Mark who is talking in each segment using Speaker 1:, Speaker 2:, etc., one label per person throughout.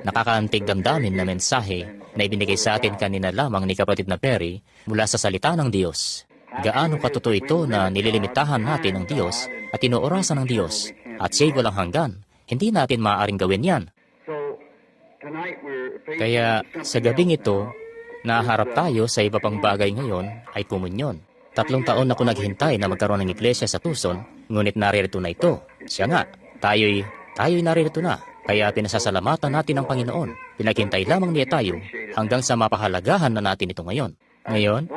Speaker 1: Nakakaantig damdamin na mensahe na ibinigay sa atin kanina lamang ni kapatid na Perry mula sa salita ng Diyos. Gaano katotoo ito na nililimitahan natin ang Diyos at inoorasan ng Diyos at siya'y walang hanggan. Hindi natin maaaring gawin yan. Kaya sa gabing ito, naharap tayo sa iba pang bagay ngayon ay komunyon. 3 taon na ako naghintay na magkaroon ng iglesia sa Tucson, ngunit naririto na ito. Siya nga, tayo'y naririto na. Kaya pinasasalamatan natin ang Panginoon. Pinaghintay lamang niya tayo hanggang sa mapahalagahan na natin ito ngayon. Ngayon,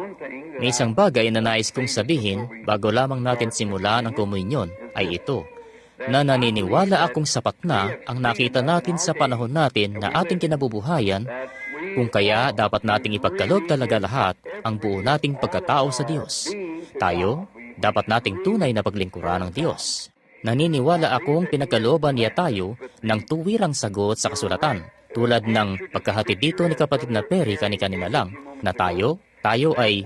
Speaker 1: may isang bagay na nais kong sabihin bago lamang natin simulan ang komunyon ay ito, na naniniwala akong sapat na ang nakita natin sa panahon natin na ating kinabubuhayan, kung kaya dapat nating ipagkaloob talaga lahat ang buo nating pagkatao sa Diyos. Tayo, dapat nating tunay na paglingkuran ng Diyos. Naniniwala akong pinagkalooban niya tayo ng tuwirang sagot sa kasulatan, tulad ng pagkahatid dito ni kapatid na Perry kanina lang, na tayo ay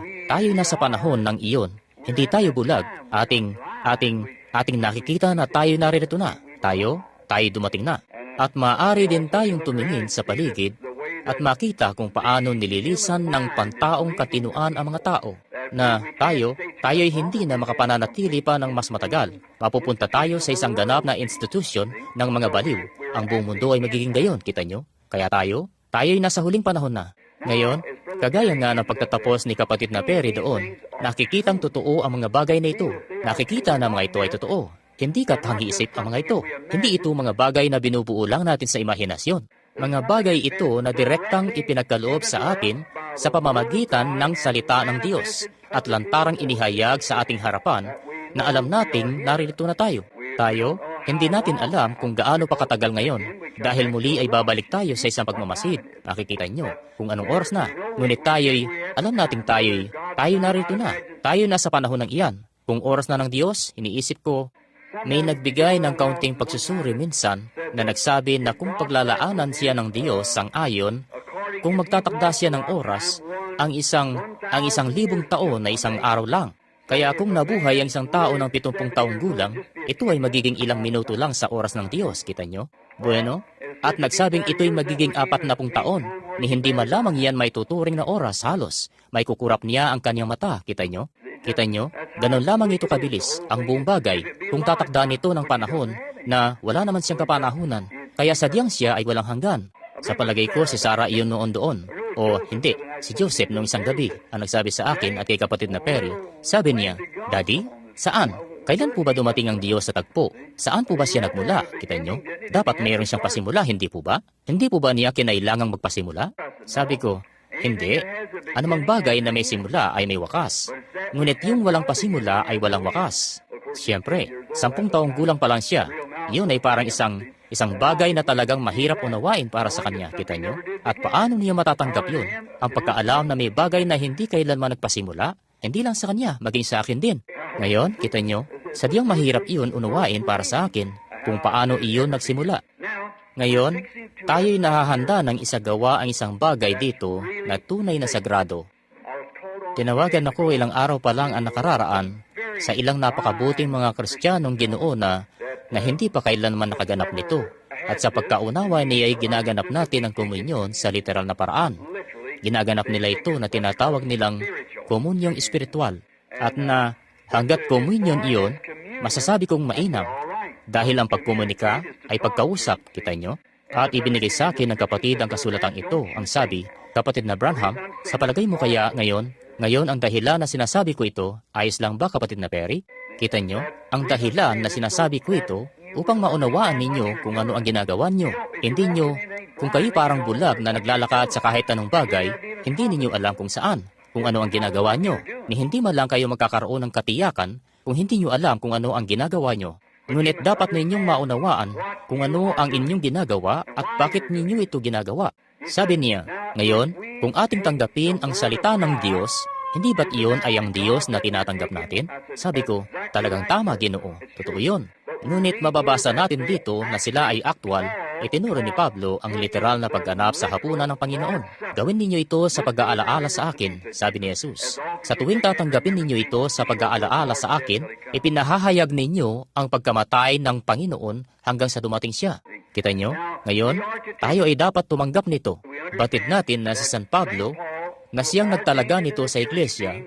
Speaker 1: nasa panahon ng iyon. Hindi tayo bulag, ating nakikita na tayo naririto na. Tayo dumating na. At maaari din tayong tumingin sa paligid at makita kung paano nililisan ng pantaong katinuan ang mga tao, na tayo'y hindi na makapananatili pa ng mas matagal. Mapupunta tayo sa isang ganap na institusyon ng mga baliw. Ang buong mundo ay magiging gayon, kita nyo? Kaya tayo'y nasa huling panahon na. Ngayon, kagaya nga ng pagtatapos ni kapatid na Perry doon, nakikitang totoo ang mga bagay na ito. Nakikita na mga ito ay totoo. Hindi kathangi-isip ang mga ito. Hindi ito mga bagay na binubuo lang natin sa imahinasyon. Mga bagay ito na direktang ipinagkaloob sa atin sa pamamagitan ng salita ng Diyos at lantarang inihayag sa ating harapan na alam nating naririto na tayo. Hindi natin alam kung gaano pa katagal ngayon dahil muli ay babalik tayo sa isang pagmamasid. Nakikita nyo kung anong oras na. Ngunit alam nating tayo narito na. Tayo na sa panahon ng iyan. Kung oras na ng Diyos, iniisip ko, may nagbigay ng kaunting pagsusuri minsan na nagsabi na kung paglalaanan siya ng Diyos ang ayon, kung magtatakda siya ng oras, ang isang 1,000 taon na isang araw lang. Kaya kung nabuhay ang isang tao ng 70 taong gulang, ito ay magiging ilang minuto lang sa oras ng Diyos, kita nyo? Bueno, at nagsabing ito'y magiging 40 taon, ni hindi man lamang yan may tuturing na oras halos. May kukurap niya ang kanyang mata, kita nyo? Kita nyo? Ganon lamang ito kabilis, ang buong bagay, kung tatakdaan ito ng panahon na wala naman siyang kapanahunan, kaya sadyang siya ay walang hanggan. Sa palagay ko, si Sarah iyon noon doon. O hindi, si Joseph noong isang gabi ang nagsabi sa akin at kay kapatid na Perry. Sabi niya, Daddy, saan? Kailan po ba dumating ang Diyos sa tagpo? Saan po ba siya nagmula? Kita nyo? Dapat mayroon siyang pasimula, hindi po ba? Hindi po ba niya kinailangang magpasimula? Sabi ko, hindi. Anumang bagay na may simula ay may wakas. Ngunit yung walang pasimula ay walang wakas. Siyempre, 10 taong gulang pa lang siya. Yun ay parang isang bagay na talagang mahirap unawain para sa kanya, kita nyo? At paano niya matatanggap yun? Ang pagkaalam na may bagay na hindi kailanman nagpasimula, hindi lang sa kanya, maging sa akin din. Ngayon, kita nyo, sadyang mahirap iyon unawain para sa akin kung paano iyon nagsimula. Ngayon, tayo'y nahahanda ng isagawa ang isang bagay dito na tunay na sagrado. Tinawagan ako ilang araw pa lang ang nakararaan sa ilang napakabuting mga Kristiyanong Ginoo na hindi pa kailanman nakaganap nito. At sa pagkaunawa niya ay ginaganap natin ang komunyon sa literal na paraan. Ginaganap nila ito na tinatawag nilang komunyong espiritual. At na hanggat komunyon iyon, masasabi kong mainam. Dahil ang pagkomunika ay pagkausap, kita nyo? At ibinigay sa akin ng kapatid ang kasulatang ito. Ang sabi, kapatid na Branham, sa palagay mo kaya ngayon ang dahilan na sinasabi ko ito, ayos lang ba kapatid na Perry? Kita nyo? Ang dahilan na sinasabi ko ito upang maunawaan ninyo kung ano ang ginagawa nyo. Hindi nyo, kung kayo parang bulag na naglalakad sa kahit anong bagay, hindi ninyo alam kung saan, kung ano ang ginagawa nyo. Ni hindi man lang kayo magkakaroon ng katiyakan kung hindi nyo alam kung ano ang ginagawa nyo. Ngunit dapat ninyong maunawaan kung ano ang inyong ginagawa at bakit ninyo ito ginagawa. Sabi niya, ngayon, kung ating tanggapin ang salita ng Diyos, hindi ba't iyon ay ang Diyos na tinatanggap natin? Sabi ko, talagang tama, Ginoo. Totoo yun. Ngunit mababasa natin dito na sila ay aktwal. Itinuro ni Pablo ang literal na pagganap sa hapunan ng Panginoon. Gawin ninyo ito sa pag-aalaala sa akin, sabi ni Jesus. Sa tuwing tatanggapin ninyo ito sa pag-aalaala sa akin, ipinahahayag ninyo ang pagkamatay ng Panginoon hanggang sa dumating siya. Kita nyo? Ngayon, tayo ay dapat tumanggap nito. Batid natin na si San Pablo na siyang nagtalaga nito sa iglesia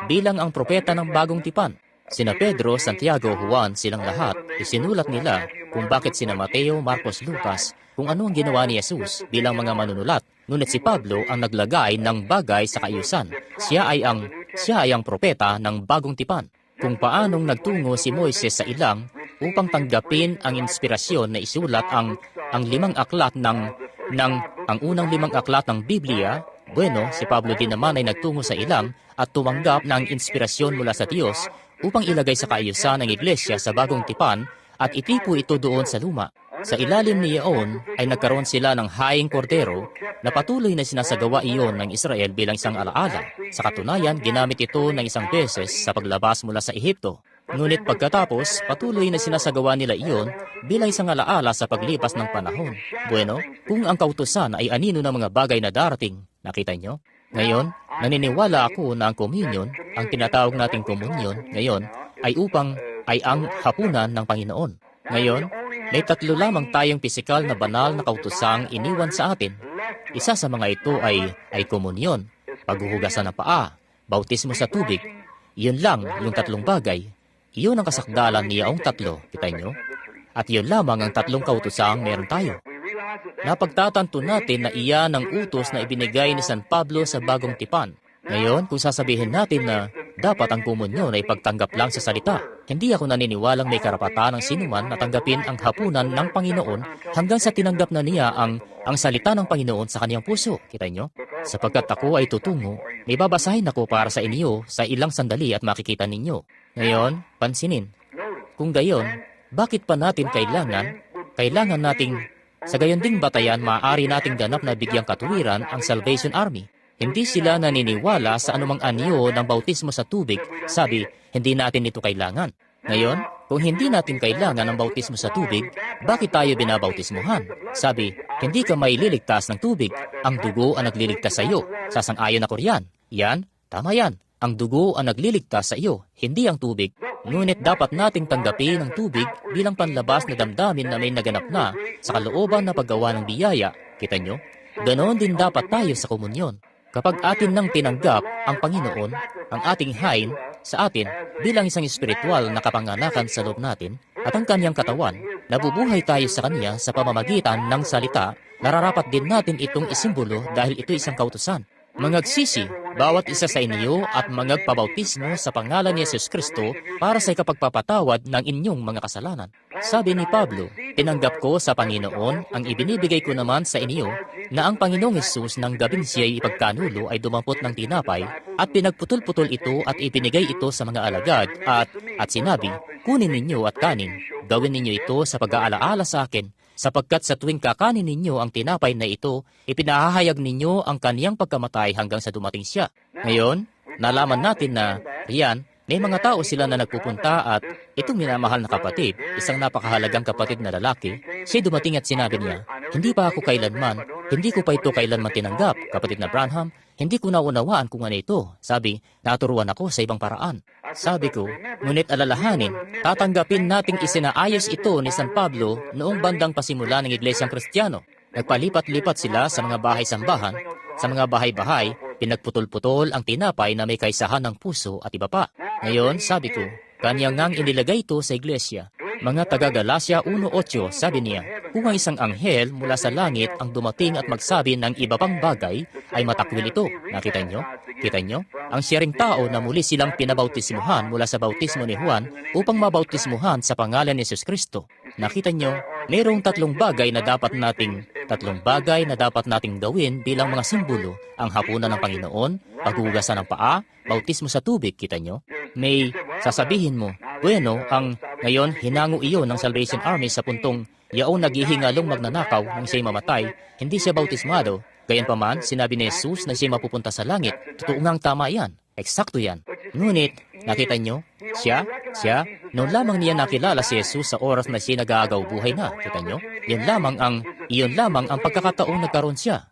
Speaker 1: bilang ang propeta ng bagong tipan. Sina Pedro, Santiago, Juan, silang lahat, isinulat nila kung bakit sina Mateo, Marcos, Lucas, kung ano ang ginawa ni Jesus bilang mga manunulat. Ngunit si Pablo ang naglagay ng bagay sa kaayusan. Siya ay ang propeta ng bagong tipan. Kung paanong nagtungo si Moises sa ilang upang tanggapin ang inspirasyon na isulat ang limang aklat ang unang limang aklat ng Biblia. Bueno, si Pablo din naman ay nagtungo sa ilang at tumanggap ng inspirasyon mula sa Diyos upang ilagay sa kaayusan ng iglesia sa bagong tipan at itipo ito doon sa luma. Sa ilalim ni Yaon ay nagkaroon sila ng haing kordero na patuloy na sinasagawa iyon ng Israel bilang isang alaala. Sa katunayan, ginamit ito ng isang beses sa paglabas mula sa Ehipto. Ngunit pagkatapos, patuloy na sinasagawa nila iyon bilang isang alaala sa paglipas ng panahon. Bueno, kung ang kautusan ay anino ng mga bagay na darating, nakita nyo? Ngayon, naniniwala ako na ang communion, ang tinatawag nating communion, ngayon, ay ang hapunan ng Panginoon. Ngayon, may tatlo lamang tayong pisikal na banal na kautusang iniwan sa atin. Isa sa mga ito ay komunyon, paghuhugasan ng paa, bautismo sa tubig. Iyon lang yung tatlong bagay. Iyon ang kasakdalan ni Yaong tatlo, kita nyo? At iyon lamang ang tatlong kautusang meron tayo. Napagtatanto natin na iyan ang utos na ibinigay ni San Pablo sa bagong tipan. Ngayon, kung sasabihin natin na dapat ang komunyon ay pagtanggap lang sa salita, hindi ako naniniwalang may karapatan ng sinuman na tanggapin ang hapunan ng Panginoon hanggang sa tinanggap na niya ang salita ng Panginoon sa kaniyang puso. Kita nyo? Sapagkat ako ay tutungo, may babasahin ako para sa inyo sa ilang sandali at makikita ninyo. Ngayon, pansinin. Kung gayon, bakit pa natin kailangan nating sa gayon ding batayan maaari nating ganap na bigyang katuwiran ang Salvation Army? Hindi sila naniniwala sa anumang anyo ng bautismo sa tubig. Sabi, hindi natin ito kailangan. Ngayon, kung hindi natin kailangan ng bautismo sa tubig, bakit tayo binabautismuhan? Sabi, hindi ka may liligtas ng tubig. Ang dugo ang nagliligtas sa iyo. Sasang-ayon ako riyan. Yan, tama yan. Ang dugo ang nagliligtas sa iyo, hindi ang tubig. Ngunit dapat nating tanggapin ang tubig bilang panlabas na damdamin na may naganap na sa kalooban na paggawa ng biyaya. Kita nyo? Ganoon din dapat tayo sa komunyon. Kapag atin nang tinanggap ang Panginoon, ang ating hain sa atin bilang isang espiritual na kapanganakan sa loob natin at ang kanyang katawan, nabubuhay tayo sa kanya sa pamamagitan ng salita, nararapat din natin itong isimbolo dahil ito isang kautusan. Mangagsisi, bawat isa sa inyo at mangagpabautismo sa pangalan ni Yesus Kristo para sa ikapagpapatawad ng inyong mga kasalanan. Sabi ni Pablo, tinanggap ko sa Panginoon ang ibinibigay ko naman sa inyo na ang Panginoong Hesus ng gabing siya'y ipagkanulo ay dumampot ng tinapay at pinagputol-putol ito at ibinigay ito sa mga alagad at sinabi, kunin ninyo at kanin, gawin ninyo ito sa pag-aalaala sa akin. Sapagkat sa tuwing kakanin ninyo ang tinapay na ito, ipinahahayag ninyo ang kaniyang pagkamatay hanggang sa dumating siya. Ngayon, nalaman natin na riyan, may mga tao sila na nagpupunta at itong minamahal na kapatid, isang napakahalagang kapatid na lalaki, siya dumating at sinabi niya, hindi ko pa ito kailanman tinanggap, kapatid na Branham, hindi ko naunawaan kung ano ito. Sabi, naturuan ako sa ibang paraan. Sabi ko, ngunit alalahanin, tatanggapin nating isinaayos ito ni San Pablo noong bandang pasimula ng Iglesyang Kristiyano. Nagpalipat-lipat sila sa mga bahay-sambahan, sa mga bahay-bahay, pinagputol-putol ang tinapay na may kaisahan ng puso at iba pa. Ngayon, sabi ko, kanya ngang inilagay ito sa iglesia. Mga taga-Galacia 1:8, sabi niya, kung ang isang anghel mula sa langit ang dumating at magsabi ng iba pang bagay, ay matakwil ito. Nakita nyo? Kita nyo? Ang siya ring tao na muli silang pinabautismuhan mula sa bautismo ni Juan upang mabautismuhan sa pangalan ni Jesus Kristo. Nakita nyo? Mayroong tatlong bagay na dapat nating gawin bilang mga simbolo, ang hapunan ng Panginoon, paghuhugasan ng paa, bautismo sa tubig, kita nyo? May sasabihin mo, bueno, ngayon hinango iyon ng Salvation Army sa puntong yaong naghihingalong magnanakaw nang siya'y mamatay, hindi siya bautismado. Gayunpaman, sinabi ni Jesus na siya'y mapupunta sa langit. Totoo ngang tama yan. Eksakto yan. Ngunit, nakita nyo? Noon lamang niya nakilala si Jesus sa oras na siya nag-aagaw buhay na. Kita nyo? Iyon lamang ang pagkakataong nagkaroon siya.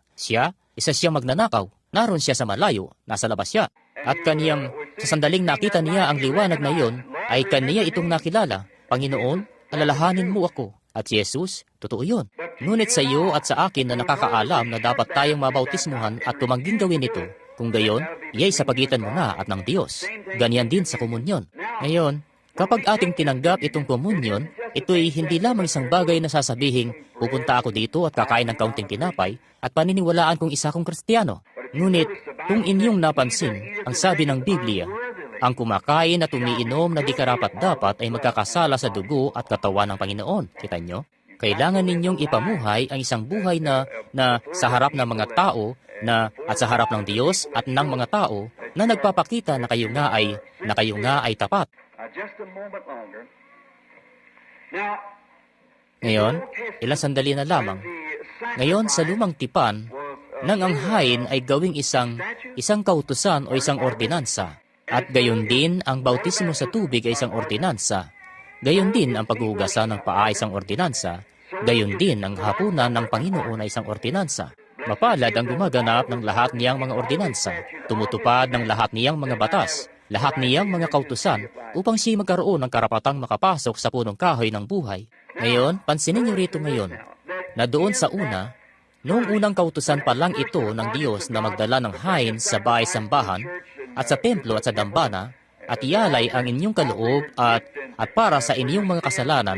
Speaker 1: Isa siyang magnanakaw. Naroon siya sa malayo. Nasa labas siya. At sa sandaling nakita niya ang liwanag na iyon, ay kaniya itong nakilala. Panginoon, alalahanin mo ako. At si Jesus, Totoo yun. Ngunit sa iyo at sa akin na nakakaalam na dapat tayong mabautismuhan at tumangging gawin ito, kung gayon, iyay sa pagitan mo na at ng Diyos. Ganyan din sa komunyon. Ngayon, kapag ating tinanggap itong komunyon, ito'y hindi lamang isang bagay na sasabihing, pupunta ako dito at kakain ng kaunting tinapay at paniniwalaan kong isa kong Kristiyano. Ngunit, kung inyong napansin, ang sabi ng Biblia, ang kumakain at umiinom na di karapat-dapat ay magkakasala sa dugo at katawan ng Panginoon. Kita nyo? Kailangan ninyong ipamuhay ang isang buhay na sa harap ng mga tao at sa harap ng Diyos at ng mga tao na nagpapakita na kayo nga ay tapat. Ngayon, ilang sandali na lamang. Ngayon, sa lumang tipan, nang ang hain ay gawing isang kautusan o isang ordinansa, at gayon din ang bautismo sa tubig ay isang ordinansa, gayon din ang paghuhugasan ng paa ay isang ordinansa, gayon din ang hapunan ng Panginoon ay isang ordinansa. Mapalad ang gumaganap ng lahat niyang mga ordinansa, tumutupad ng lahat niyang mga batas, lahat niyang mga kautusan, upang siya magkaroon ng karapatang makapasok sa punong kahoy ng buhay. Ngayon, pansinin niyo rito ngayon, na doon sa una, noong unang kautusan pa lang ito ng Diyos na magdala ng hain sa bahay-sambahan, at sa templo at sa dambana, at ialay ang inyong kaloob at para sa inyong mga kasalanan,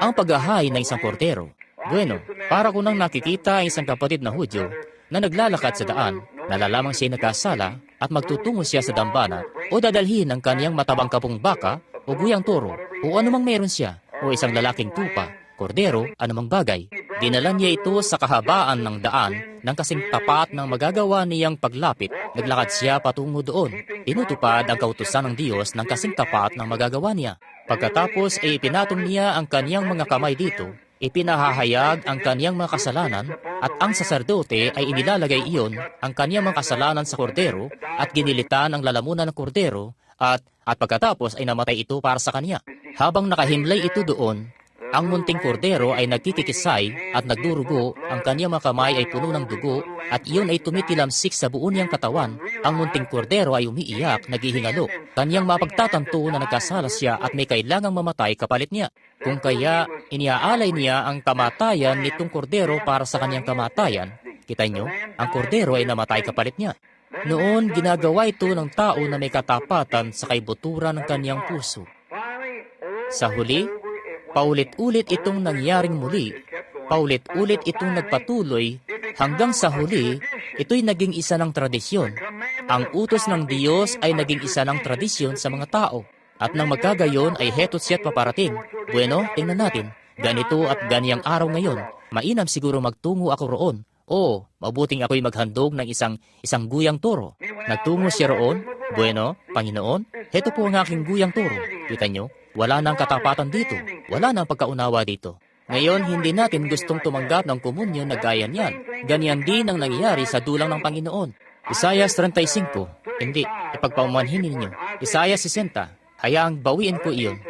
Speaker 1: ang paghahain ng isang kordero. Bueno, para ko nang nakikita ang isang kapatid na Hudyo na naglalakad sa daan, nalalamang siya nagkasala at magtutungo siya sa dambana o dadalhin ang kaniyang matabang kapong baka o guyang toro o anumang meron siya o isang lalaking tupa, kordero, anumang bagay. Dinala niya ito sa kahabaan ng daan ng kasing tapat ng magagawa niyang paglapit. Naglakad siya patungo doon. Tinutupad ang kautusan ng Diyos ng kasing tapat ng magagawa niya. Pagkatapos ay ipinatong niya ang kaniyang mga kamay dito, ipinahahayag ang kaniyang mga kasalanan, at ang saserdote ay inilalagay iyon ang kaniyang mga kasalanan sa kordero at ginilitan ang lalamunan ng kordero at pagkatapos ay namatay ito para sa kaniya. Habang nakahimlay ito doon, ang munting kordero ay nagkikisay at nagdurugo, ang kanyang mga kamay ay puno ng dugo, at iyon ay tumitilamsik sa buo niyang katawan. Ang munting kordero ay umiiyak, naghihingalo. Kanyang mapagtatanto na nagkasala siya at may kailangang mamatay kapalit niya. Kung kaya, iniaalay niya ang kamatayan nitong kordero para sa kanyang kamatayan. Kita nyo, ang kordero ay namatay kapalit niya. Noon, ginagawa ito ng tao na may katapatan sa kaibuturan ng kanyang puso. Sa huli, paulit-ulit itong nangyaring muli, paulit-ulit itong nagpatuloy, hanggang sa huli, ito'y naging isa ng tradisyon. Ang utos ng Diyos ay naging isa ng tradisyon sa mga tao. At nang magkagayon ay heto't siya't paparating. Bueno, tingnan natin, ganito at ganiyang araw ngayon, mainam siguro magtungo ako roon. O, mabuting ako'y maghandog ng isang guyang toro. Nagtungo siya roon. Bueno, Panginoon, heto po ang aking guyang toro. Kita nyo? Wala nang katapatan dito. Wala nang pagkaunawa dito. Ngayon, hindi natin gustong tumanggap ng komunyon na gaya niyan. Ganyan din ang nangyayari sa dulang ng Panginoon. Isaiah 35. Hindi, ipagpaumanhin ninyo. Isaiah 60. Hayaang bawiin ko iyon.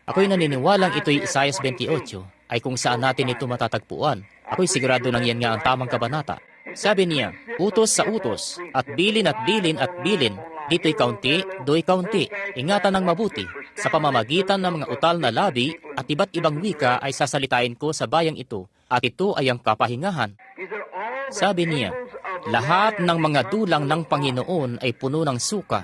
Speaker 1: Ako'y naniniwalang ito'y Isaiah 28, ay kung saan natin ito matatagpuan. Ako'y sigurado nang yan nga ang tamang kabanata. Sabi niya, utos sa utos, at bilin at bilin at bilin. Dito'y kaunti, do'y kaunti. Ingatan ng mabuti. Sa pamamagitan ng mga utal na labi at iba't ibang wika ay sasalitain ko sa bayang ito, at ito ay ang kapahingahan. Sabi niya, lahat ng mga dulang ng Panginoon ay puno ng suka.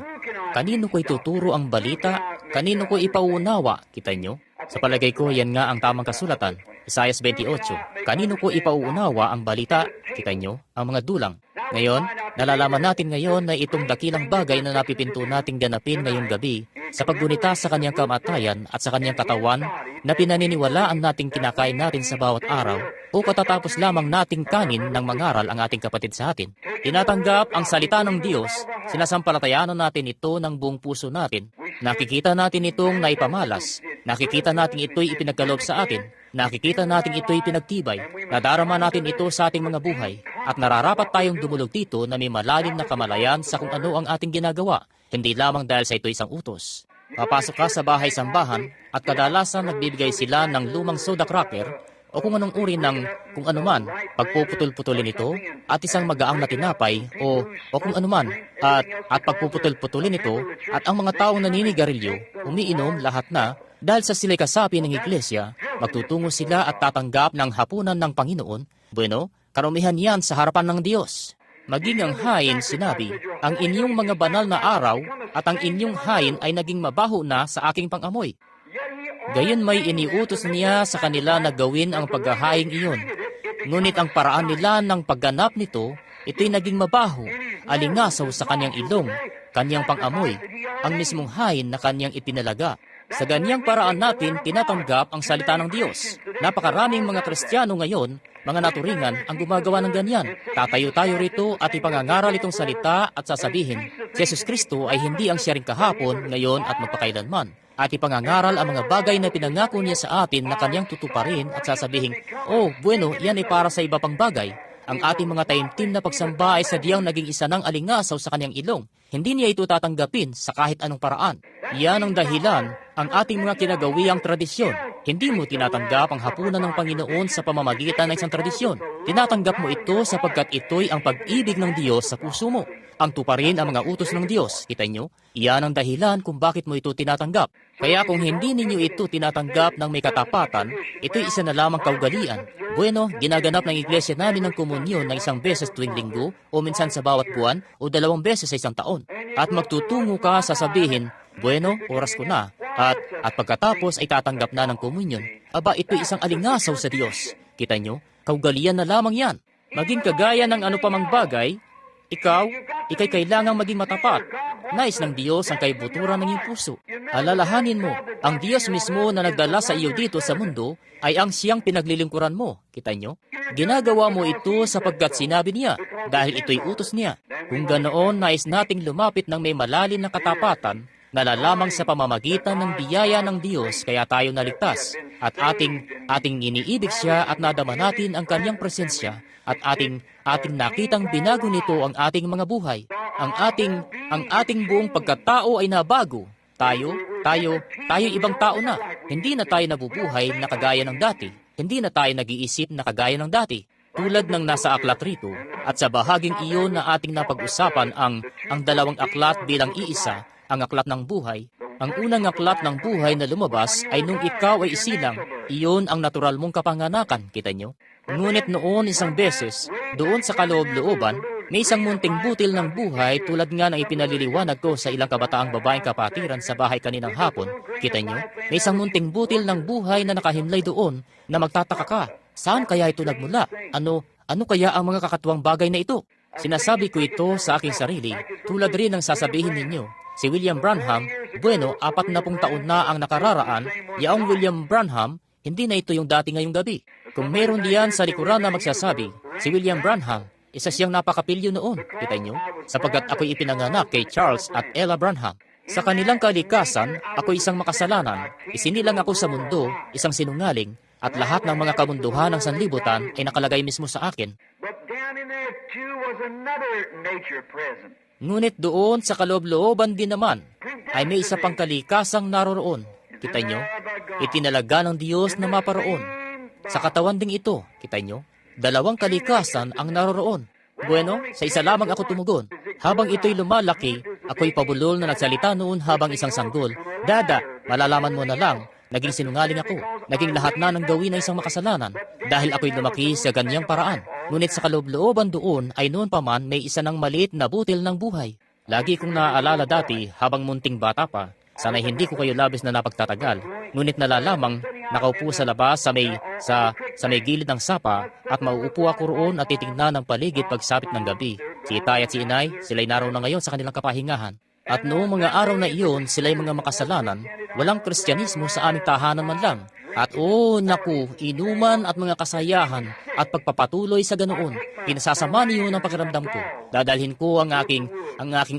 Speaker 1: Kanino ko ituturo ang balita? Kanino ko ipauunawa? Kita nyo? Sa palagay ko, yan nga ang tamang kasulatan. Isaiah 28. Kanino ko ipauunawa ang balita? Kita nyo? Ang mga dulang. Ngayon, nalalaman natin ngayon na itong dakilang bagay na napipinto nating ganapin ngayong gabi sa paggunita sa kanyang kamatayan at sa kanyang katawan na pinaniniwalaan nating kinakain natin sa bawat araw o katatapos lamang nating kanin ng mangaral ang ating kapatid sa atin. Tinatanggap ang salita ng Diyos, sinasampalatayanan natin ito ng buong puso natin. Nakikita natin itong naipamalas, nakikita natin ito'y ipinagkaloob sa atin, nakikita natin ito'y pinagtibay, nadarama natin ito sa ating mga buhay, at nararapat tayong dumulog dito na may malalim na kamalayan sa kung ano ang ating ginagawa, hindi lamang dahil sa ito isang utos. Papasok ka sa bahay-sambahan at kadalasan nagbibigay sila ng lumang soda cracker o kung anong uri ng kung anuman, pagpuputol-putulin ito at isang magaang na tinapay o kung anuman at pagpuputol-putulin ito at ang mga taong naninigarilyo, umiinom lahat na Dahil sa sila'y kasapi ng iglesia, magtutungo sila at tatanggap ng hapunan ng Panginoon. Bueno, karumihan yan sa harapan ng Diyos. Maging ang hayin, sinabi, ang inyong mga banal na araw at ang inyong hayin ay naging mabaho na sa aking pangamoy. Gayon may iniutos niya sa kanila na gawin ang paghahaing iyon. Ngunit ang paraan nila ng pagganap nito, ito'y naging mabaho, alingasaw sa kanyang ilong, kanyang pangamoy, ang mismong hayin na kanyang itinalaga. Sa ganyang paraan natin, tinatanggap ang salita ng Diyos. Napakaraming mga Kristiyano ngayon, mga naturingan, ang gumagawa ng ganyan. Tatayo tayo rito at ipangangaral itong salita at sasabihin, si Jesus Kristo ay hindi ang siya ring kahapon, ngayon at magpakailanman. At ipangangaral ang mga bagay na pinangako niya sa atin na kanyang tutuparin at sasabihin, oh, bueno, yan ay para sa iba pang bagay. Ang ating mga taimtim na pagsamba ay sadyang naging isa ng alingasaw sa kanyang ilong. Hindi niya ito tatanggapin sa kahit anong paraan. Yan ang dahilan, ang ating mga kinagawiang tradisyon. Hindi mo tinatanggap ang hapunan ng Panginoon sa pamamagitan ng isang tradisyon. Tinatanggap mo ito sapagkat ito'y ang pag-ibig ng Diyos sa puso mo. Ang tuparin ang mga utos ng Diyos. Kita nyo? Iyan ang dahilan kung bakit mo ito tinatanggap. Kaya kung hindi ninyo ito tinatanggap ng may katapatan, ito'y isa na lamang kaugalian. Bueno, ginaganap ng iglesia namin ng komunyon ng isang beses tuwing linggo o minsan sa bawat buwan o 2 beses sa isang taon. At magtutungo ka sasabihin, bueno, oras ko na. At pagkatapos ay tatanggap na ng komunyon. Aba, ito'y isang alingasaw sa Diyos. Kita nyo? Kaugalian na lamang yan. Maging kagaya ng ano pamang bagay, ikay kailangang maging matapat. Nais ng Diyos ang kaibuturan ng iyong puso. Alalahanin mo, ang Diyos mismo na nagdala sa iyo dito sa mundo ay ang siyang pinaglilingkuran mo. Kita nyo? Ginagawa mo ito sapagkat sinabi niya, dahil ito'y utos niya. Kung ganoon, nais nating lumapit ng may malalim na katapatan, nalalamang sa pamamagitan ng biyaya ng Diyos kaya tayo naligtas. At ating iniibig siya at nadama natin ang kanyang presensya at ating nakitang binago nito ang ating mga buhay. Ang ating buong pagkatao ay nabago. Tayo ibang tao na. Hindi na tayo nabubuhay na kagaya ng dati. Hindi na tayo nag-iisip na kagaya ng dati. Tulad ng nasa aklat rito, at sa bahaging iyon na ating napag-usapan ang 2 aklat bilang iisa, ang aklat ng buhay. Ang unang aklat ng buhay na lumabas ay nung ikaw ay isilang, iyon ang natural mong kapanganakan, kita nyo? Ngunit noon isang beses, doon sa kaloob-looban, may isang munting butil ng buhay tulad nga ng ipinaliliwanag ko sa ilang kabataang babaeng kapatiran sa bahay kaninang hapon. Kita nyo? May isang munting butil ng buhay na nakahimlay doon na magtataka ka. Saan kaya ito nagmula? Ano kaya ang mga kakatuwang bagay na ito? Sinasabi ko ito sa aking sarili, tulad rin ng sasabihin ninyo. Si William Branham, bueno, 40 taon na ang nakararaan, yaong William Branham, hindi na ito yung dati ngayong gabi. Kung meron diyan sa likuran na magsasabi, si William Branham, isa siyang napakapilyo noon, kita nyo? Sapagkat ako'y ipinanganak kay Charles at Ella Branham. Sa kanilang kalikasan, ako isang makasalanan, isinilang ako sa mundo, isang sinungaling, at lahat ng mga kamunduhan ng sanlibutan ay nakalagay mismo sa akin. Ngunit doon sa kaloob-looban din naman, ay may isa pang kalikasang naroroon. Kita nyo? Itinalaga ng Diyos na maparoon. Sa katawan ding ito, kita nyo? 2 kalikasan ang naroroon. Bueno, sa isa lamang ako tumugon. Habang ito'y lumalaki, ako'y pabulol na nagsalita noon habang isang sanggol. Dada, malalaman mo na lang, naging sinungaling ako. Naging lahat na ng gawin ng isang makasalanan dahil ako'y lumaki sa ganyang paraan. Ngunit sa kaloob-looban doon ay noon pa man may isa ng maliit na butil ng buhay. Lagi kong naaalala dati habang munting bata pa, sana'y hindi ko kayo labis na napagtatagal. Ngunit nalalamang nakaupo sa labas sa may gilid ng sapa at mauupo ako roon at titingnan ng paligid pagsapit ng gabi. Si Itay at si Inay, sila'y naroon na ngayon sa kanilang kapahingahan. At noong mga araw na iyon, sila'y mga makasalanan, walang Kristyanismo sa aming tahanan man lang. At naku, inuman at mga kasayahan at pagpapatuloy sa ganoon, pinasasama niyo ng pakiramdam ko. Dadalhin ko ang aking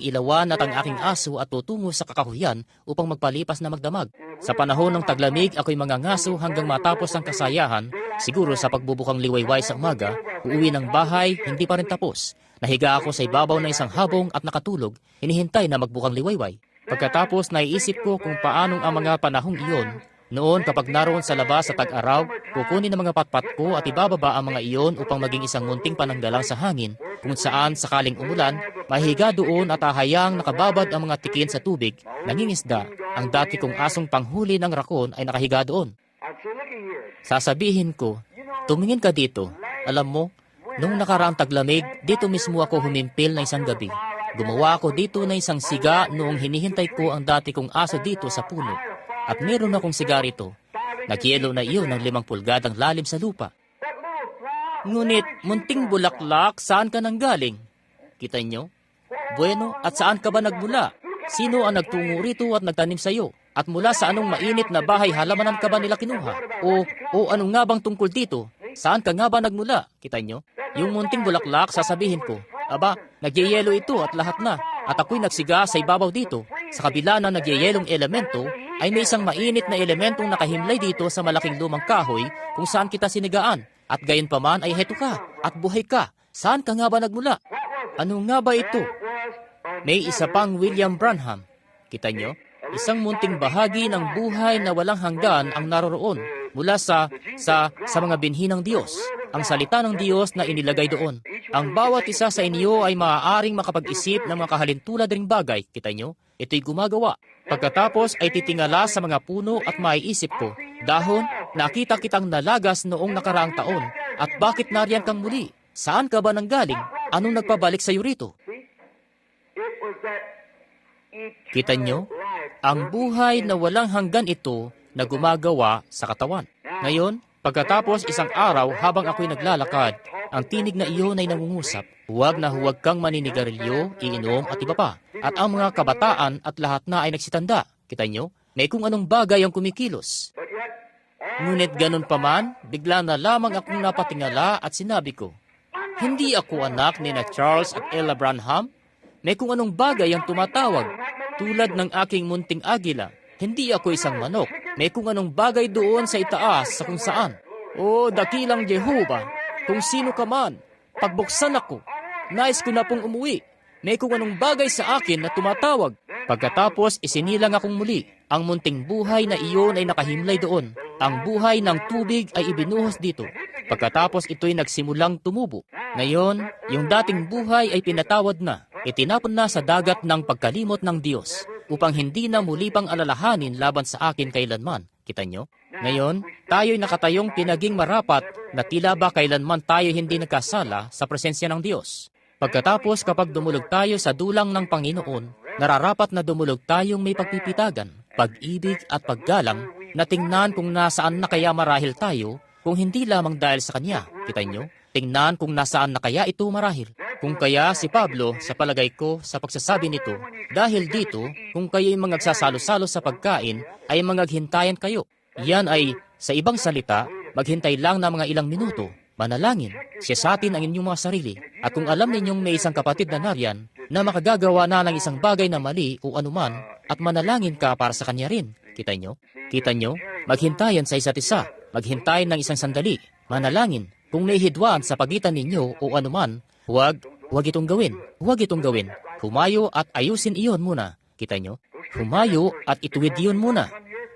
Speaker 1: ilawan at ang aking aso at tutungo sa kakahuyan upang magpalipas na magdamag. Sa panahon ng taglamig, ako'y mangangaso hanggang matapos ang kasayahan. Siguro sa pagbubukang liwayway sa umaga, uuwi ng bahay, hindi pa rin tapos. Nahiga ako sa ibabaw ng isang habong at nakatulog, hinihintay na magbukang liwayway. Pagkatapos naiisip ko kung paanong ang mga panahong iyon. Noon kapag naroon sa labas sa tag-araw, kukunin ang mga patpat ko at ibababa ang mga iyon upang maging isang munting pananggalang sa hangin, kung saan sakaling umulan, mahiga doon at ahayang nakababad ang mga tikin sa tubig, nangingisda, ang dati kong asong panghuli ng rakon ay nakahiga doon. Sasabihin ko, tumingin ka dito. Alam mo, nung nakaraang taglamig, dito mismo ako humimpil na isang gabi. Gumawa ako dito na isang siga noong hinihintay ko ang dati kong aso dito sa puno. At meron akong sigarito. Nagyelo na iyon ng 5 pulgadang lalim sa lupa. Ngunit, munting bulaklak, saan ka nang galing? Kita nyo? Bueno, at saan ka ba nagmula? Sino ang nagtungo rito at nagtanim sa iyo? At mula sa anong mainit na bahay halamanan ka ba nila kinuha? O ano nga bang tungkol dito? Saan ka nga ba nagmula? Kita nyo? Yung munting bulaklak, sasabihin ko, aba, nagyayelo ito at lahat na. At ako'y nagsiga sa ibabaw dito. Sa kabila ng nagyayelong elemento, ay may isang mainit na elementong nakahimlay dito sa malaking lumang kahoy kung saan kita sinigaan. At gayon pa man ay heto ka at buhay ka. Saan ka nga ba nagmula? Ano nga ba ito? May isa pang William Branham. Kita nyo? Isang munting bahagi ng buhay na walang hanggan ang naroroon mula sa mga binhi ng Diyos. Ang salita ng Diyos na inilagay doon. Ang bawat isa sa inyo ay maaaring makapag-isip ng mga kahalintulad ring bagay. Kita nyo? Ito'y gumagawa. Pagkatapos ay titingala sa mga puno at maiisip ko, dahon, nakita kitang nalagas noong nakaraang taon. At bakit nariyan kang muli? Saan ka ba nanggaling? Anong nagpabalik sa iyo rito? Kita nyo? Ang buhay na walang hanggan ito na gumagawa sa katawan. Ngayon, pagkatapos isang araw habang ako'y naglalakad, ang tinig na iyon ay nangungusap, huwag na huwag kang maninigarilyo, iinom at iba pa. At ang mga kabataan at lahat na ay nagsitanda. Kita nyo? May kung anong bagay ang kumikilos. Ngunit ganun pa man, bigla na lamang akong napatingala at sinabi ko, hindi ako anak ni na Charles at Ella Branham. May kung anong bagay ang tumatawag, tulad ng aking munting agila. Hindi ako isang manok. May kung anong bagay doon sa itaas sa kung saan. O dakilang Jehovah, kung sino ka man, pagbuksan ako. Nais ko na pong umuwi. May kung anong bagay sa akin na tumatawag. Pagkatapos isinilang akong muli. Ang munting buhay na iyon ay nakahimlay doon. Ang buhay ng tubig ay ibinuhos dito. Pagkatapos ito'y nagsimulang tumubo. Ngayon, yung dating buhay ay pinatawad na. Itinapon na sa dagat ng pagkalimot ng Diyos upang hindi na muli pang alalahanin laban sa akin kailanman. Kita nyo? Ngayon, tayo'y nakatayong pinaging marapat na tila ba kailanman tayo hindi nagkasala sa presensya ng Diyos. Pagkatapos kapag dumulog tayo sa dulang ng Panginoon, nararapat na dumulog tayong may pagpipitagan, pag-ibig at paggalang na tingnan kung nasaan na kaya marahil tayo kung hindi lamang dahil sa Kanya. Kita nyo? Tingnan kung nasaan na kaya ito marahil. Kung kaya si Pablo, sa palagay ko, sa pagsasabi nito, dahil dito, kung kayo'y magsasalo-salo sa pagkain, ay maghintayan kayo. Yan ay, sa ibang salita, maghintay lang na mga ilang minuto. Manalangin, siyasatin ang inyong mga sarili. At kung alam ninyong may isang kapatid na nariyan, na makagagawa na ng isang bagay na mali o anuman, at manalangin ka para sa kanya rin. Kita nyo? Kita nyo? Maghintayan sa isa't isa. Maghintayin ng isang sandali. Manalangin. Kung may hidwaan sa pagitan ninyo o anuman, huwag itong gawin. Huwag itong gawin. Humayo at ayusin iyon muna. Kita nyo? Humayo at ituwid iyon muna.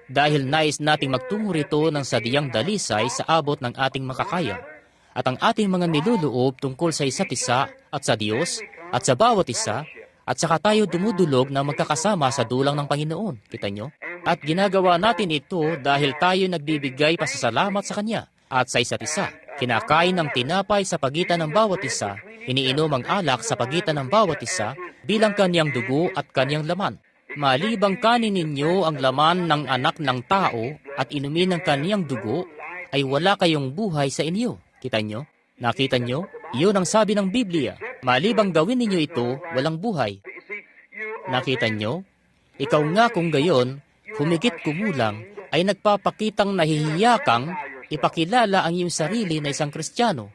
Speaker 1: Dahil nais nating magtungo rito ng sadyang dalisay sa abot ng ating makakaya. At ang ating mga niluloob tungkol sa isa't isa at sa Diyos at sa bawat isa, at saka tayo dumudulog na magkakasama sa dulang ng Panginoon. Kita nyo? At ginagawa natin ito dahil tayo nagbibigay pasasalamat sa Kanya at sa isa't isa. Kinakain ng tinapay sa pagitan ng bawat isa, iniinom ang alak sa pagitan ng bawat isa bilang Kanyang dugo at Kanyang laman. Malibang kanin ninyo ang laman ng anak ng tao at inumin ng Kanyang dugo, ay wala kayong buhay sa inyo. Kita nyo? Nakita nyo? Iyon ang sabi ng Biblia. Malibang gawin ninyo ito, walang buhay. Nakita nyo? Ikaw nga kung gayon, humigit kumulang, ay nagpapakitang nahihiyakang ipakilala ang iyong sarili na isang Kristiyano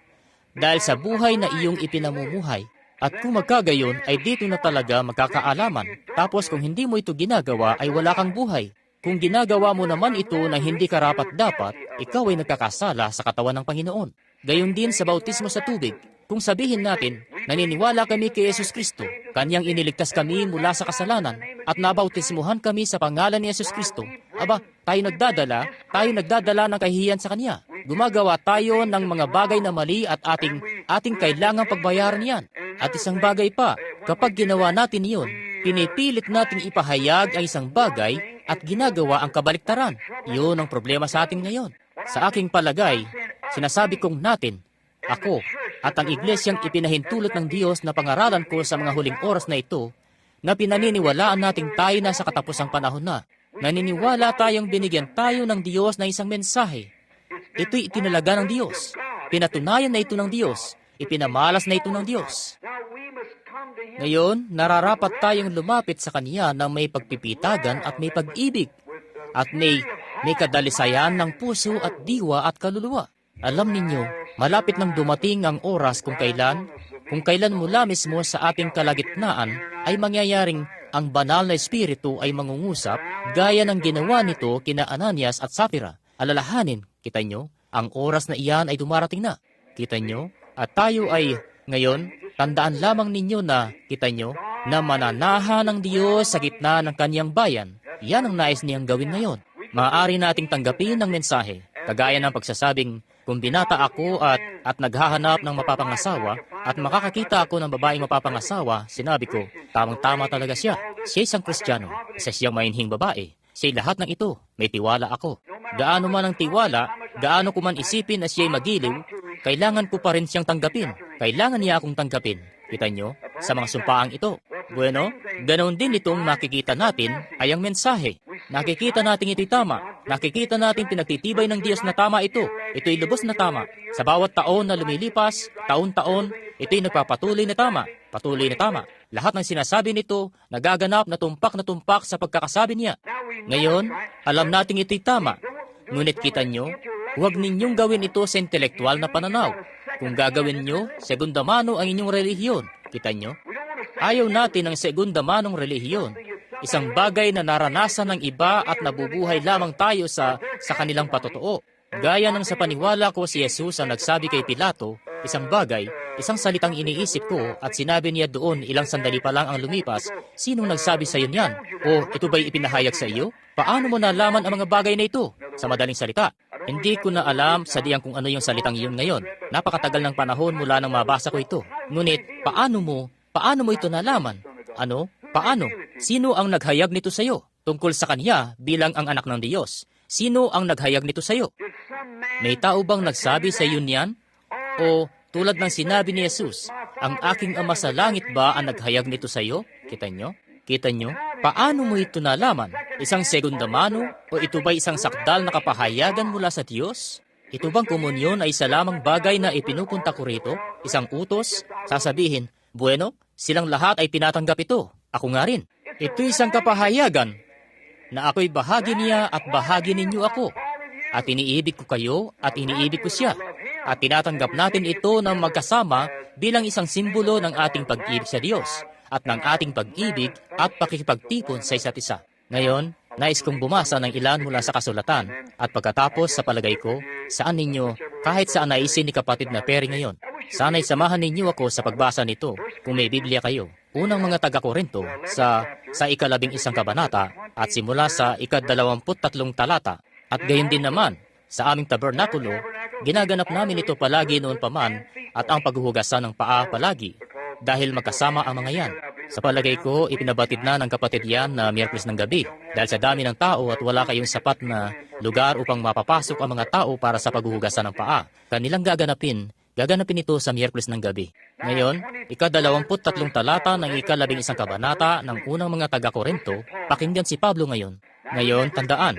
Speaker 1: dahil sa buhay na iyong ipinamumuhay. At kung magkagayon, ay dito na talaga magkakaalaman. Tapos kung hindi mo ito ginagawa, ay wala kang buhay. Kung ginagawa mo naman ito na hindi karapat-dapat, ikaw ay nagkakasala sa katawan ng Panginoon. Gayon din sa bautismo sa tubig. Kung sabihin natin, naniniwala kami kay Yesus Kristo, Kanyang iniligtas kami mula sa kasalanan, at nabautismuhan kami sa pangalan ni Yesus Kristo, aba, tayo nagdadala ng kahihiyan sa Kanya. Gumagawa tayo ng mga bagay na mali at ating kailangang pagbayaran yan. At isang bagay pa, kapag ginawa natin iyon, pinipilit nating ipahayag ang isang bagay at ginagawa ang kabaliktaran. Iyon ang problema sa atin ngayon. Sa aking palagay, sinasabi kong natin, ako, at ang iglesyang ipinahintulot ng Diyos na pangaralan ko sa mga huling oras na ito, na pinaniniwalaan nating tayo na sa katapusang panahon na. Naniniwala tayong binigyan tayo ng Diyos na isang mensahe. Ito'y itinalaga ng Diyos. Pinatunayan na ito ng Diyos. Ipinamalas na ito ng Diyos. Ngayon, nararapat tayong lumapit sa Kanya na may pagpipitagan at may pag-ibig at may kadalisayan ng puso at diwa at kaluluwa. Alam ninyo, malapit nang dumating ang oras kung kailan mula mismo sa ating kalagitnaan ay mangyayaring ang banal na espiritu ay mangungusap gaya ng ginawa nito kina Ananias at Sapphira. Alalahanin, kita nyo, ang oras na iyan ay dumarating na. Kita nyo, at tayo ay ngayon, tandaan lamang ninyo na, kita nyo, na mananahan ng Diyos sa gitna ng Kanyang bayan. Yan ang nais niyang gawin ngayon. Maaari nating tanggapin ang mensahe, kagaya ng pagsasabing, kung binata ako at naghahanap ng mapapangasawa at makakakita ako ng babaeng mapapangasawa, sinabi ko, tamang-tama talaga siya. Siya isang Kristiyano, isa siyang mainhing babae. Siya'y lahat ng ito, may tiwala ako. Gaano man ang tiwala, gaano ko man isipin na siya'y magiliw, kailangan ko pa rin siyang tanggapin. Kailangan niya akong tanggapin. Kita nyo, sa mga sumpaang ito. Bueno, ganoon din itong nakikita natin ay ang mensahe. Nakikita natin ito'y tama. Nakikita natin pinagtitibay ng Diyos na tama ito. Ito'y lubos na tama. Sa bawat taon na lumilipas, taon-taon, ito'y nagpapatuloy na tama. Patuloy na tama. Lahat ng sinasabi nito, nagaganap na tumpak sa pagkakasabi niya. Ngayon, alam natin ito'y tama. Ngunit kita nyo, huwag ninyong gawin ito sa intelektual na pananaw. Kung gagawin nyo, segunda mano ang inyong relihiyon. Kita nyo? Ayaw natin ng segunda manong relihiyon. Isang bagay na naranasan ng iba at nabubuhay lamang tayo sa kanilang patotoo. Gaya ng sa paniwala ko si Jesus ang nagsabi kay Pilato, isang bagay, isang salitang iniisip ko at sinabi niya doon ilang sandali pa lang ang lumipas, sinong nagsabi sa iyo niyan? O ito ba'y ipinahayag sa iyo? Paano mo nalaman ang mga bagay na ito? Sa madaling salita, hindi ko na alam sadyang kung ano yung salitang iyon ngayon. Napakatagal ng panahon mula nang mabasa ko ito. Ngunit, paano mo ito nalaman? Ano? Paano? Sino ang naghayag nito sa iyo? Tungkol sa Kanya bilang ang anak ng Diyos. Sino ang naghayag nito sa iyo? May tao bang nagsabi sa iyo niyan? O tulad ng sinabi ni Jesus, ang aking Ama sa langit ba ang naghayag nito sa iyo? Kita nyo? Kita nyo? Paano mo ito nalaman? Isang segunda mano? O ito ba isang sakdal na kapahayagan mula sa Diyos? Ito bang komunyon ay isa lamang bagay na ipinupunta ko rito? Isang utos? Sasabihin, bueno, silang lahat ay tinatanggap ito. Ako nga rin. Ito isang kapahayagan na ako'y bahagi niya at bahagi ninyo ako. At iniibig ko kayo at iniibig ko siya. At tinatanggap natin ito ng magkasama bilang isang simbolo ng ating pag-ibig sa Diyos at ng ating pag-ibig at pakikipagtipon sa isa't isa. Ngayon, nais kong bumasa ng ilan mula sa kasulatan at pagkatapos sa palagay ko, saan ninyo, kahit saan naisin ni kapatid na Perry ngayon. Sana'y samahan ninyo ako sa pagbasa nito kung may Biblia kayo. Unang mga taga-Korinto sa 11 kabanata at simula sa 23 talata. At gayon din naman, sa aming tabernakulo, ginaganap namin ito palagi noon pa man at ang paghuhugasan ng paa palagi dahil magkasama ang mga yan. Sa palagay ko, ipinabatid na ng kapatid yan na Miyerkules ng gabi dahil sa dami ng tao at wala kayong sapat na lugar upang mapapasok ang mga tao para sa paghuhugasan ng paa. Kanilang gaganapin ito sa Miyerkules ng gabi. Ngayon, 23 talata ng 11 kabanata ng unang mga taga-Korinto, pakinggan si Pablo ngayon. Ngayon, tandaan,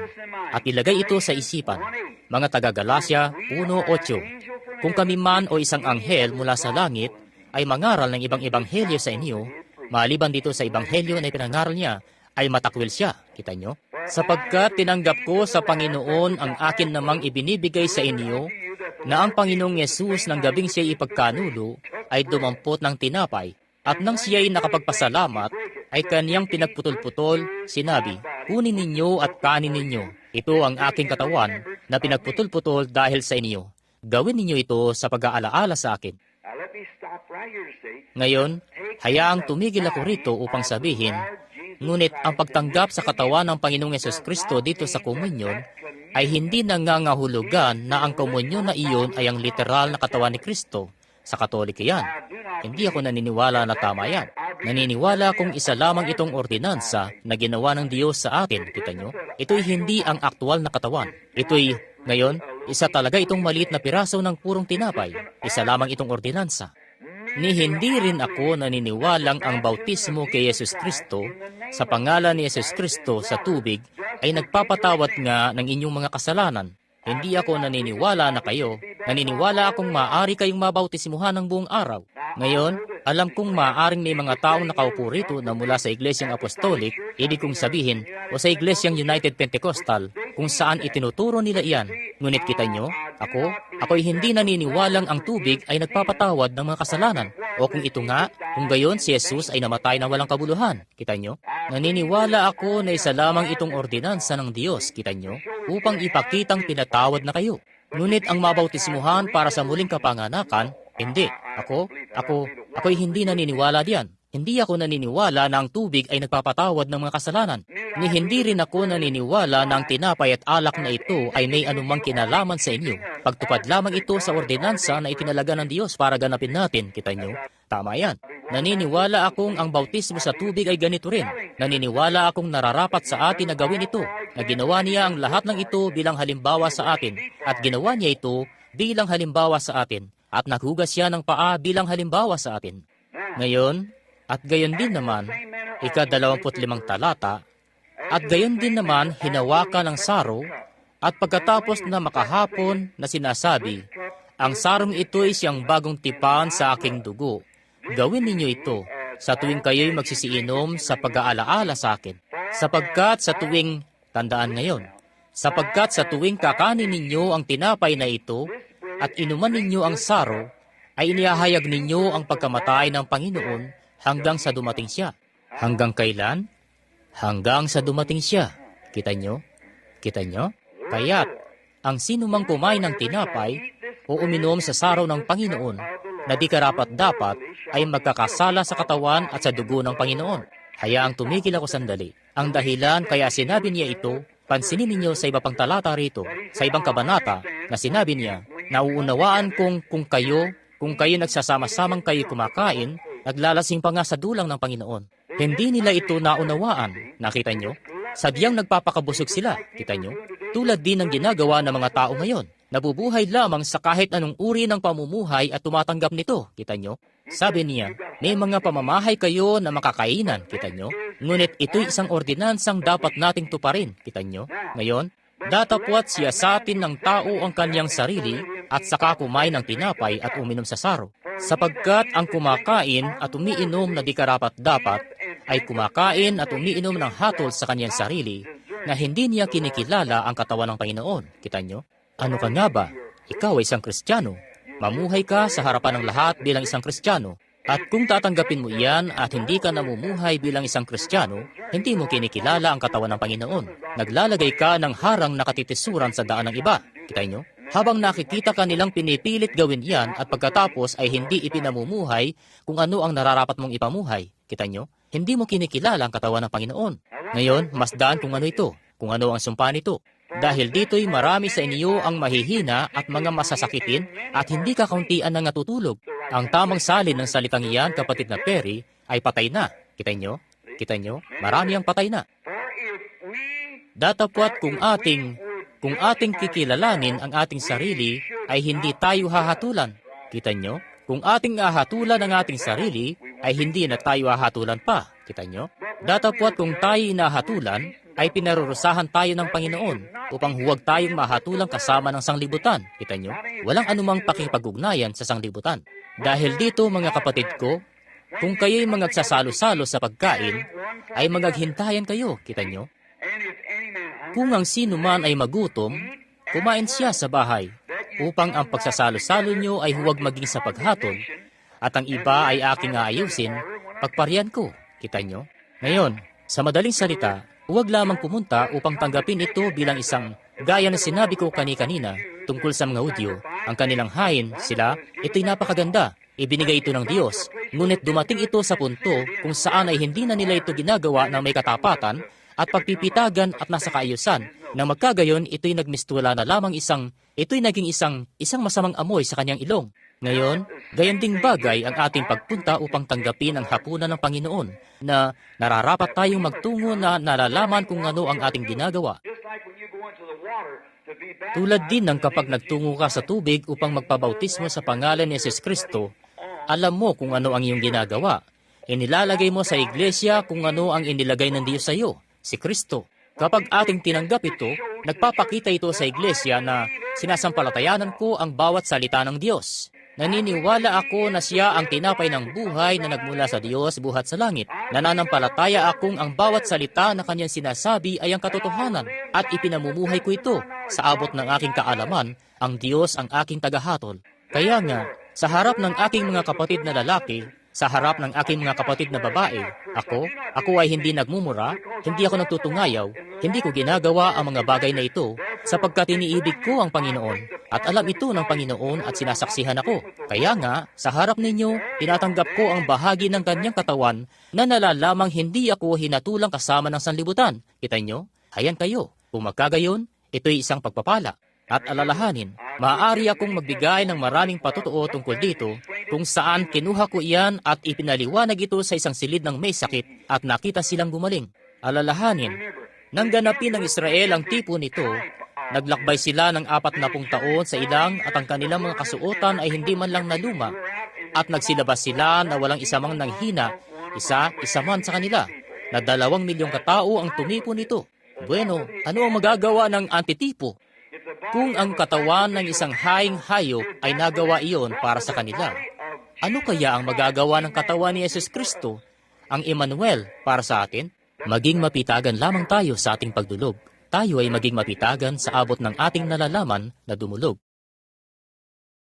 Speaker 1: at ilagay ito sa isipan, mga taga-Galasya 1:8. Kung kami man o isang anghel mula sa langit ay mangaral ng ibang ebanghelyo sa inyo, maliban dito sa ebanghelyo na ipinangaral niya, ay matakwil siya. Kita nyo? Sapagkat tinanggap ko sa Panginoon ang akin namang ibinibigay sa inyo, na ang Panginoong Yesus ng gabing siya'y ipagkanulo ay dumampot ng tinapay, at nang siya'y nakapagpasalamat, ay kaniyang pinagputol-putol, sinabi, kunin ninyo at kanin ninyo. Ito ang aking katawan na pinagputol-putol dahil sa inyo. Gawin ninyo ito sa pag-aalaala sa akin. Ngayon, hayaang tumigil ako rito upang sabihin, ngunit ang pagtanggap sa katawan ng Panginoong Yesus Kristo dito sa komunyon ay hindi nangangahulugan na ang komunyon na iyon ay ang literal na katawan ni Kristo. Sa Katoliko yan. Hindi ako naniniwala na tama yan. Naniniwala akong isa lamang itong ordinansa na ginawa ng Diyos sa atin, kita nyo? Ito'y hindi ang aktual na katawan. Ito'y, ngayon, isa talaga itong maliit na piraso ng purong tinapay. Isa lamang itong ordinansa. Ni hindi rin ako naniniwalang ang bautismo kay Yesus Kristo sa pangalan ni Yesus Kristo sa tubig ay nagpapatawad nga ng inyong mga kasalanan. Hindi ako naniniwala na kayo. Naniniwala akong maaari kayong mabautismuhan ng buong araw. Ngayon, alam kong maaaring may mga taong nakaupo rito na mula sa Iglesyang Apostolic, ibig kong sabihin, o sa Iglesyang United Pentecostal, kung saan itinuturo nila iyan. Ngunit kita nyo, ako'y hindi naniniwalang ang tubig ay nagpapatawad ng mga kasalanan. O kung ito nga, kung gayon si Jesus ay namatay na walang kabuluhan. Kita nyo? Naniniwala ako na isa lamang itong ordinansa ng Diyos, kita nyo, upang ipakitang pinatawad na kayo. Ngunit ang mabautismuhan para sa muling kapanganakan, hindi. Ako'y hindi naniniwala diyan. Hindi ako naniniwala na ang tubig ay nagpapatawad ng mga kasalanan. Ni hindi rin ako naniniwala na ang tinapay at alak na ito ay may anumang kinalaman sa inyo. Pagtupad lamang ito sa ordinansa na itinalaga ng Diyos para ganapin natin, kita nyo? Tama yan. Naniniwala akong ang bautismo sa tubig ay ganito rin. Naniniwala akong nararapat sa atin na gawin ito, na ginawa niya ang lahat ng ito bilang halimbawa sa atin, at ginawa niya ito bilang halimbawa sa atin, at naghugas siya ng paa bilang halimbawa sa atin. Ngayon, at gayon din naman, ika-25 talata, at gayon din naman hinawakan ng saro, at pagkatapos na makahapon na sinasabi, ang sarong ito ay siyang bagong tipan sa aking dugo. Gawin ninyo ito sa tuwing kayo'y magsisiinom sa pag-aalaala sa akin. Sapagkat sa tuwing, tandaan ngayon, sapagkat sa tuwing kakanin ninyo ang tinapay na ito, at inuman ninyo ang saro, ay inihahayag ninyo ang pagkamatay ng Panginoon hanggang sa dumating siya. Hanggang kailan? Hanggang sa dumating siya. Kita nyo? Kita nyo? Kaya't, ang sinumang kumain ng tinapay o uminom sa saro ng Panginoon na di karapat-dapat ay magkakasala sa katawan at sa dugo ng Panginoon. Hayaang tumigil ako sandali. Ang dahilan kaya sinabi niya ito, pansinin ninyo sa iba pang talata rito, sa ibang kabanata, na sinabi niya, nauunawaan kong kung kayo nagsasama-samang kayo kumakain, naglalasing pa nga sa dulang ng Panginoon. Hindi nila ito naunawaan. Nakita nyo? Sadyang nagpapakabusog sila. Kita nyo? Tulad din ng ginagawa ng mga tao ngayon. Nabubuhay lamang sa kahit anong uri ng pamumuhay at tumatanggap nito. Kita nyo? Sabi niya, may mga pamamahay kayo na makakainan. Kita nyo? Ngunit ito'y isang ordinansang dapat nating tuparin. Kita nyo? Ngayon, datapwat siya sa atin ng tao ang kanyang sarili at saka kumain ng tinapay at uminom sa saro. Sapagkat ang kumakain at umiinom na di karapat-dapat ay kumakain at umiinom ng hatol sa kanyang sarili na hindi niya kinikilala ang katawan ng Panginoon. Kita nyo? Ano ka nga ba? Ikaw ay isang Kristiyano. Mamuhay ka sa harapan ng lahat bilang isang Kristiyano. At kung tatanggapin mo iyan at hindi ka namumuhay bilang isang Kristiyano, hindi mo kinikilala ang katawan ng Panginoon. Naglalagay ka ng harang nakatitisuran sa daan ng iba. Kita nyo? Habang nakikita ka nilang pinipilit gawin yan at pagkatapos ay hindi ipinamumuhay kung ano ang nararapat mong ipamuhay. Kita nyo? Hindi mo kinikilala ang katawan ng Panginoon. Ngayon, masdaan kung ano ito, kung ano ang sumpa nito. Dahil dito'y marami sa inyo ang mahihina at mga masasakitin at hindi kakauntian na natutulog. Ang tamang salin ng salitang iyan, kapatid na Perry, ay patay na. Kita nyo? Kita nyo? Marami ang patay na. Datapwat kung ating kikilalanin ang ating sarili, ay hindi tayo hahatulan. Kita nyo? Kung ating hahatulan ang ating sarili, ay hindi na tayo hahatulan pa. Kita nyo? Datapwat kung tayo inahatulan, ay pinarurusahan tayo ng Panginoon upang huwag tayong mahatulang kasama ng sanglibutan. Kita nyo? Walang anumang pakipag-ugnayan sa sanglibutan. Dahil dito, mga kapatid ko, kung kayo'y magsasalo-salo sa pagkain, ay magaghintayan kayo. Kita nyo? Kung ang sino man ay magutom, kumain siya sa bahay, upang ang pagsasalo-salo nyo ay huwag maging sa paghatol, at ang iba ay aking aayusin, pagparian ko. Kita nyo? Ngayon, sa madaling salita, huwag lamang pumunta upang tanggapin ito bilang isang, gaya na sinabi ko kanina tungkol sa mga Hudyo, ang kanilang hain, ito'y napakaganda, ibinigay ito ng Diyos, ngunit dumating ito sa punto kung saan ay hindi na nila ito ginagawa ng may katapatan, at pagpipitagan at nasa kaayusan, nang magkagayon ito'y nagmistula na lamang ito'y naging isang masamang amoy sa kanyang ilong. Ngayon, gayon ding bagay ang ating pagpunta upang tanggapin ang hapunan ng Panginoon na nararapat tayong magtungo na nalalaman kung ano ang ating ginagawa. Tulad din ng kapag nagtungo ka sa tubig upang magpabautismo sa pangalan ni Jesus Kristo, alam mo kung ano ang iyong ginagawa. Inilalagay mo sa iglesia kung ano ang inilagay ng Diyos sa iyo, si Kristo. Kapag ating tinanggap ito, nagpapakita ito sa iglesia na sinasampalatayanan ko ang bawat salita ng Diyos. Naniniwala ako na siya ang tinapay ng buhay na nagmula sa Diyos buhat sa langit. Nananampalataya akong ang bawat salita na kanyang sinasabi ay ang katotohanan at ipinamumuhay ko ito. Sa abot ng aking kaalaman, ang Diyos ang aking tagahatol. Kaya nga, sa harap ng aking mga kapatid na lalaki, sa harap ng aking mga kapatid na babae, ako ay hindi nagmumura, hindi ako nagtutungayaw, hindi ko ginagawa ang mga bagay na ito sapagkat iniibig ko ang Panginoon at alam ito ng Panginoon at sinasaksihan ako. Kaya nga, sa harap ninyo, tinatanggap ko ang bahagi ng kanyang katawan na nalalamang hindi ako hinatulang kasama ng sanlibutan. Kita nyo? Hayan kayo. Kung magkagayon, ito'y isang pagpapala. At alalahanin, maaari akong magbigay ng maraming patutuo tungkol dito kung saan kinuha ko iyan at ipinaliwanag ito sa isang silid ng may sakit at nakita silang gumaling. Alalahanin, nang ganapin ng Israel ang tipo nito, naglakbay sila ng 40 taon sa ilang at ang kanilang mga kasuotan ay hindi man lang naluma at nagsilabas sila na walang isa mang nanghina, isa man sa kanila, na 2 milyong katao ang tumipo nito. Bueno, ano ang magagawa ng antitipo? Kung ang katawan ng isang haing hayop ay nagawa iyon para sa kanila, ano kaya ang magagawa ng katawan ni Jesus Kristo, ang Emmanuel, para sa atin? Maging mapitagan lamang tayo sa ating pagdulog. Tayo ay maging mapitagan sa abot ng ating nalalaman na dumulog.